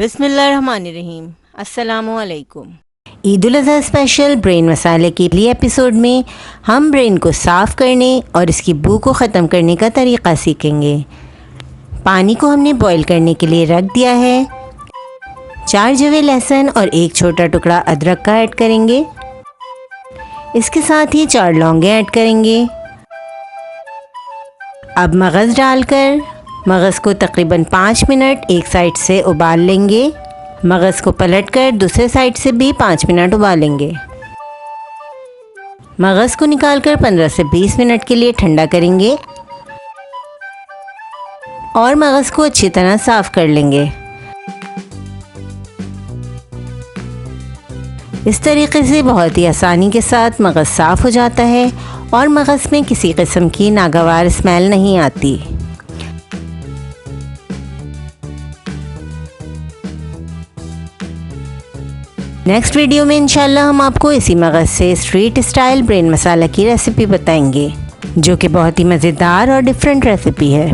बिस्मिल्लाहिर्रहमानिर्रहीम। अस्सलामुअलैकुम। Eid ul Azha special brain मसाले के लिए एपिसोड में हम ब्रेन को साफ़ करने और इसकी बू को ख़त्म करने का तरीक़ा सीखेंगे। पानी को हमने बॉईल करने के लिए रख दिया है। 4 जवे लहसुन और एक छोटा टुकड़ा अदरक का ऐड करेंगे। इसके साथ ही 4 लौंगे ऐड करेंगे। अब मगज़ डालकर मगज़ को तकरीबन 5 मिनट एक साइड से उबाल लेंगे। मगज़ को पलटकर दूसरे साइड से भी 5 मिनट उबालेंगे। मगज़ को निकालकर 15 से 20 मिनट के लिए ठंडा करेंगे और मगज़ को अच्छी तरह साफ़ कर लेंगे। इस तरीके से बहुत ही आसानी के साथ मगज़ साफ़ हो जाता है और मगज़ में किसी किस्म की नागवार स्मेल नहीं आती। नेक्स्ट वीडियो में इंशाल्लाह हम आपको इसी मगज़ से स्ट्रीट स्टाइल ब्रेन मसाला की रेसिपी बताएंगे, जो कि बहुत ही मज़ेदार और डिफरेंट रेसिपी है।